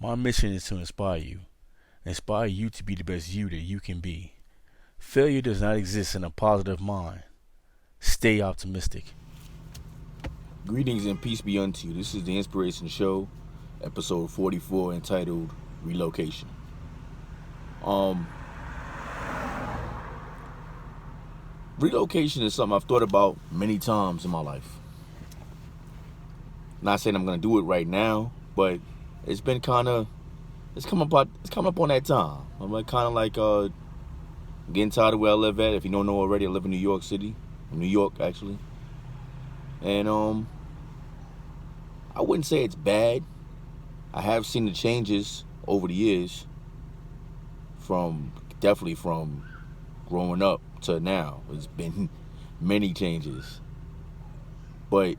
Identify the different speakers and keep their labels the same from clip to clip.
Speaker 1: My mission is to inspire you to be the best you that you can be. Failure does not exist in a positive mind. Stay optimistic.
Speaker 2: Greetings and peace be unto you. This is the Inspiration Show, episode 44, entitled Relocation. Relocation is something I've thought about many times in my life. Not saying I'm gonna do it right now, but it's been it's come up on that time. I'm getting tired of where I live at. If you don't know already, I live in New York City, New York actually, and I wouldn't say it's bad. I have seen the changes over the years, definitely from growing up to now. It's been many changes, but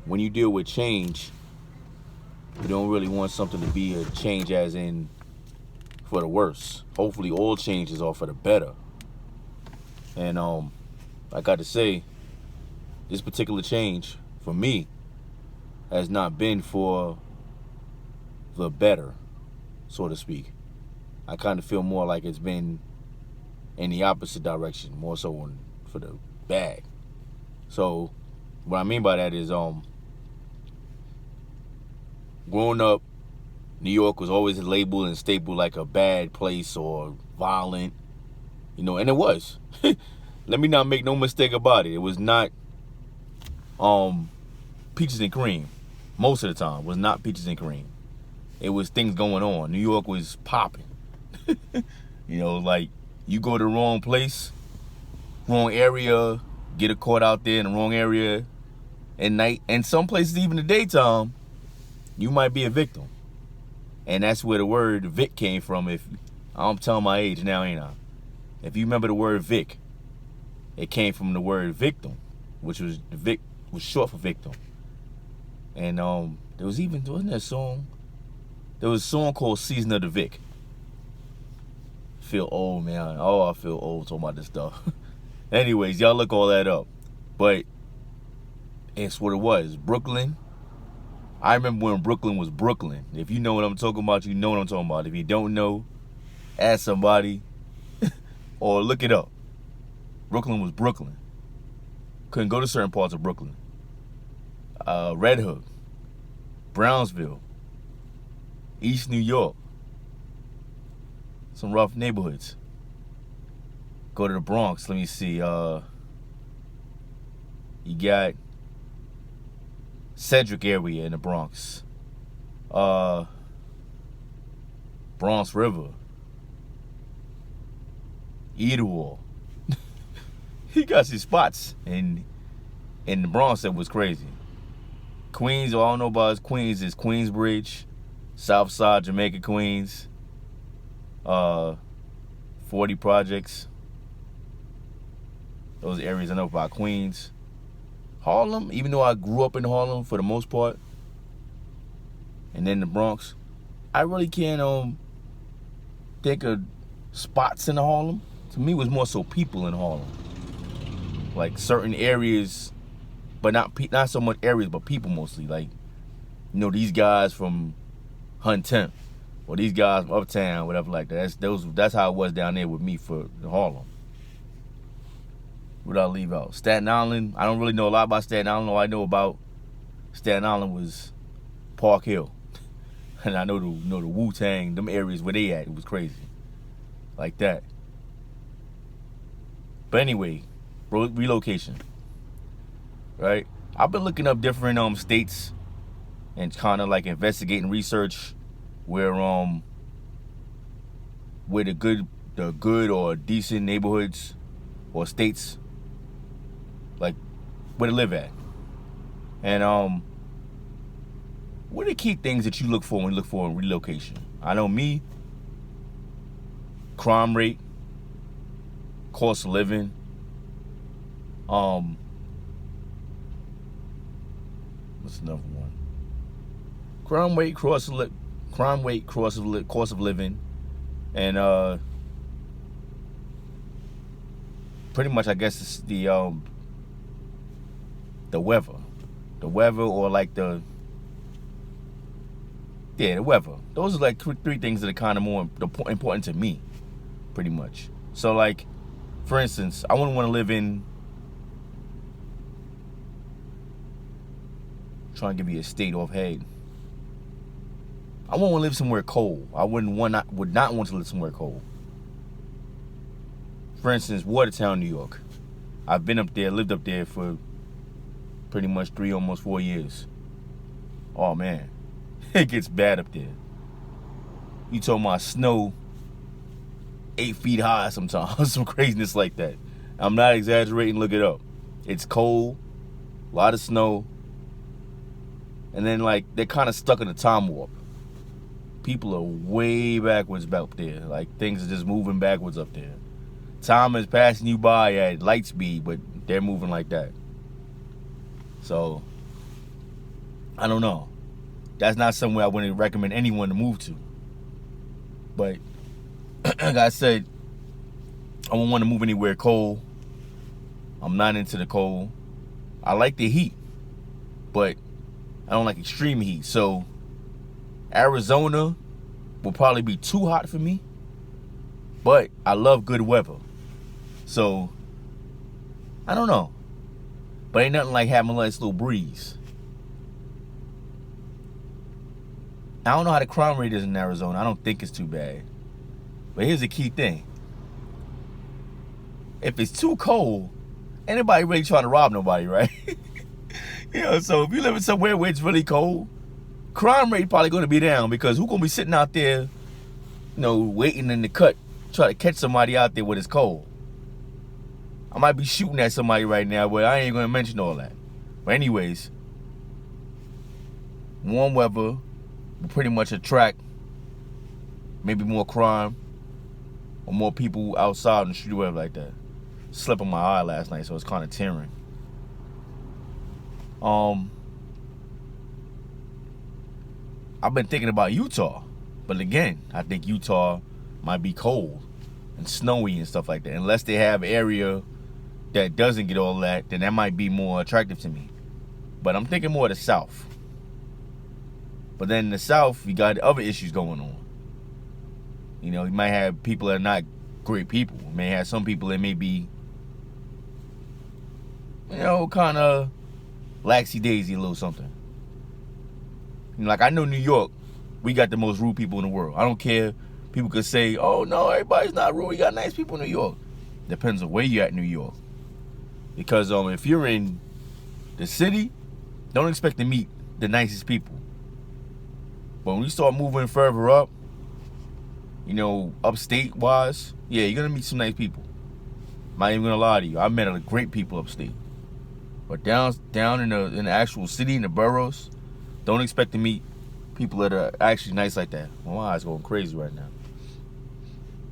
Speaker 2: when you deal with change, you don't really want something to be a change as in for the worse. Hopefully all changes are for the better. And I got to say, this particular change for me has not been for the better, so to speak. I kind of feel more like it's been in the opposite direction, more so for the bad. So what I mean by that is growing up, New York was always labeled and stapled like a bad place or violent, and it was. Let me not make no mistake about it. It was not peaches and cream. Most of the time, it was not peaches and cream. It was things going on. New York was popping. Like you go to the wrong place, wrong area, get caught out there in the wrong area at night, and some places even the daytime, you might be a victim. And that's where the word Vic came from. If I'm telling my age now, ain't I? If you remember the word Vic, it came from the word victim, which was Vic was short for victim. And wasn't there a song? There was a song called Season of the Vic. Feel old, man. Oh, I feel old talking about this stuff. Anyways, y'all look all that up. But it's what it was. Brooklyn. I remember when Brooklyn was Brooklyn. If you know what I'm talking about, you know what I'm talking about. If you don't know, ask somebody or look it up. Brooklyn was Brooklyn. Couldn't go to certain parts of Brooklyn. Red Hook, Brownsville, East New York. Some rough neighborhoods. Go to the Bronx. Let me see. You got Cedric area in the Bronx. Bronx River. Idawal. He got some spots in the Bronx that was crazy. Queens, all I don't know about is Queensbridge, Southside Jamaica, Queens. 40 projects. Those areas I know about. Queens. Harlem, even though I grew up in Harlem for the most part, and then the Bronx, I really can't think of spots in Harlem. To me, it was more so people in Harlem, like certain areas, but not so much areas, but people mostly. Like, these guys from Huntington, or these guys from Uptown, whatever like that. That's how it was down there with me for Harlem. What did I leave out? Staten Island. I don't really know a lot about Staten Island. All I know about Staten Island was Park Hill. And I know the Wu-Tang, them areas where they at, it was crazy. Like that. But anyway, relocation. Right? I've been looking up different states and kind of like investigating research where the good or decent neighborhoods or states, like where to live at. And what are the key things that you look for when you look for a relocation? I know me, crime rate, cost of living, what's another one? Crime rate, cost of living, and pretty much I guess it's the weather, or like the there, the weather. Those are like three things that are kind of more important to me, pretty much. So like, for instance, I wouldn't want to live in, trying to give you a state off head. I wouldn't want to live somewhere cold. Would not want to live somewhere cold. For instance, Watertown, New York. I've been up there, lived up there for pretty much 3, almost 4 years. Oh man, it gets bad up there. You talking about snow 8 feet high sometimes, some craziness like that. I'm not exaggerating, look it up. It's cold, a lot of snow, and then like they're kind of stuck in a time warp. People are way backwards up there. Like things are just moving backwards up there. Time is passing you by at light speed, but they're moving like that. So, I don't know. That's not somewhere I wouldn't recommend anyone to move to. But, like I said, I wouldn't want to move anywhere cold. I'm not into the cold. I like the heat, but I don't like extreme heat. So, Arizona will probably be too hot for me. But I love good weather. So, I don't know. But ain't nothing like having a nice little breeze. I don't know how the crime rate is in Arizona. I don't think it's too bad. But here's the key thing. If it's too cold, anybody really trying to rob nobody, right? So if you live in somewhere where it's really cold, crime rate probably going to be down, because who's going to be sitting out there, waiting in the cut, try to catch somebody out there when it's cold? I might be shooting at somebody right now, but I ain't going to mention all that. But anyways, warm weather will pretty much attract maybe more crime or more people outside in the street or whatever like that. Slept on my eye last night, so it's kind of tearing. I've been thinking about Utah, but again, I think Utah might be cold and snowy and stuff like that. Unless they have an area that doesn't get all that, then that might be more attractive to me. But I'm thinking more of the South. But then in the South, you got other issues going on. You might have people that are not great people. You may have some people that may be, kind of laxy-daisy, a little something. Like, I know New York, we got the most rude people in the world. I don't care. People could say, oh, no, everybody's not rude. We got nice people in New York. Depends on where you're at in New York. Because if you're in the city, don't expect to meet the nicest people. But when you start moving further up, upstate-wise, yeah, you're going to meet some nice people. I'm not even going to lie to you. I met great people upstate. But down in the actual city, in the boroughs, don't expect to meet people that are actually nice like that. Well, my eyes going crazy right now.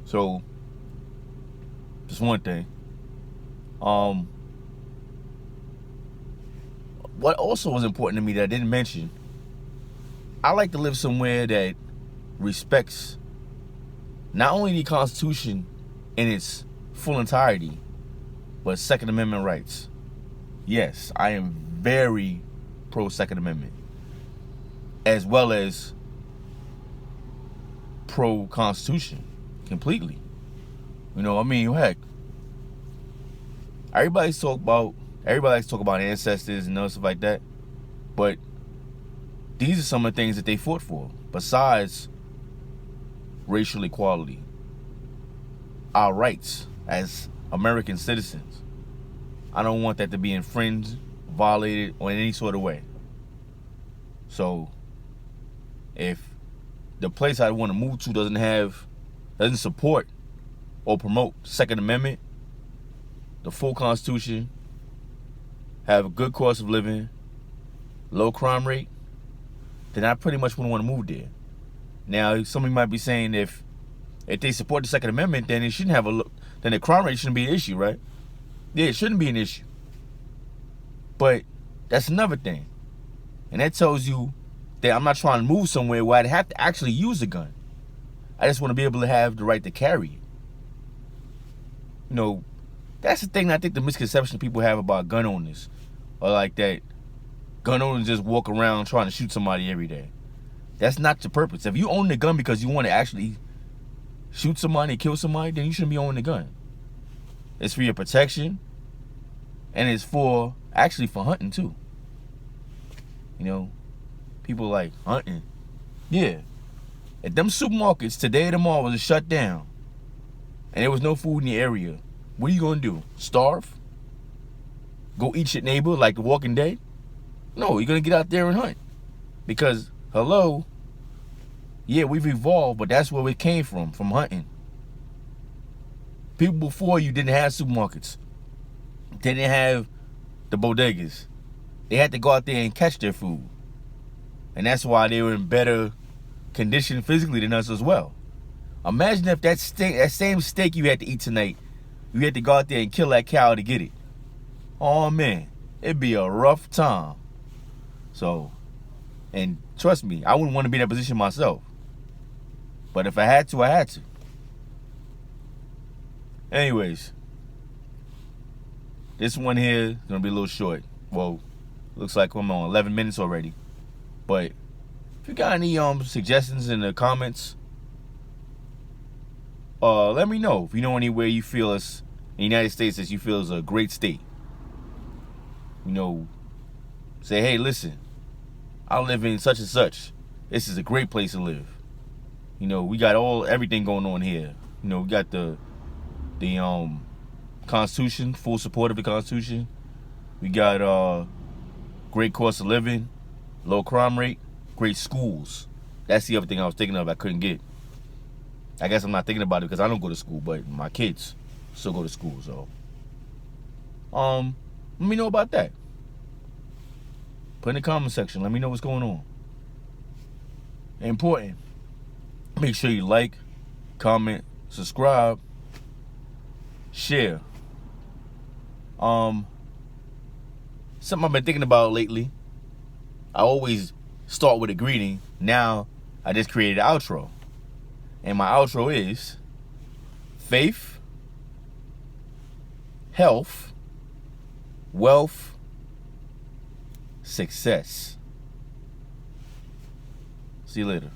Speaker 2: So, just one thing. What also was important to me that I didn't mention, I like to live somewhere that respects not only the Constitution in its full entirety, but Second Amendment rights. Yes, I am very pro Second Amendment, as well as pro Constitution, completely. Heck, everybody likes to talk about ancestors and stuff like that, but these are some of the things that they fought for, besides racial equality, our rights as American citizens. I don't want that to be infringed, violated, or in any sort of way. So, if the place I want to move to doesn't support or promote Second Amendment, the full Constitution, have a good cost of living, low crime rate, then I pretty much wouldn't want to move there. Now, somebody might be saying if they support the Second Amendment, then it shouldn't then the crime rate shouldn't be an issue, right? Yeah, it shouldn't be an issue. But that's another thing. And that tells you that I'm not trying to move somewhere where I'd have to actually use a gun. I just want to be able to have the right to carry it. That's the thing I think the misconception people have about gun owners. Or like that gun owners just walk around trying to shoot somebody every day. That's not your purpose. If you own the gun because you want to actually shoot somebody, kill somebody, then you shouldn't be owning the gun. It's for your protection, and it's for hunting too. You know, people like hunting. Yeah. If them supermarkets today or tomorrow was shut down and there was no food in the area, what are you gonna do? Starve? Go eat your neighbor like The Walking Dead? No, you're gonna get out there and hunt. Because, hello, yeah, we've evolved, but that's where we came from hunting. People before you didn't have supermarkets. They didn't have the bodegas. They had to go out there and catch their food. And that's why they were in better condition physically than us as well. Imagine if that same steak you had to eat tonight, you had to go out there and kill that cow to get it. Oh man, it'd be a rough time. So, and trust me, I wouldn't want to be in that position myself. But if I had to, I had to. Anyways, this one here is going to be a little short. Well, looks like I'm on 11 minutes already. But if you got any suggestions in the comments, let me know. If you know anywhere you feel in the United States that you feel is a great state. You know, say, hey, listen, I live in such and such. This is a great place to live. You know, we got everything going on here. You know, we got the Constitution, full support of the Constitution. We got great cost of living, low crime rate, great schools. That's the other thing I was thinking of I couldn't get. I guess I'm not thinking about it because I don't go to school, but my kids still go to school. So, let me know about that. Put in the comment section. Let me know what's going on. Important. Make sure you like, comment, subscribe, share. Something I've been thinking about lately. I always start with a greeting. Now I just created an outro. And my outro is faith, health, wealth, success. See you later.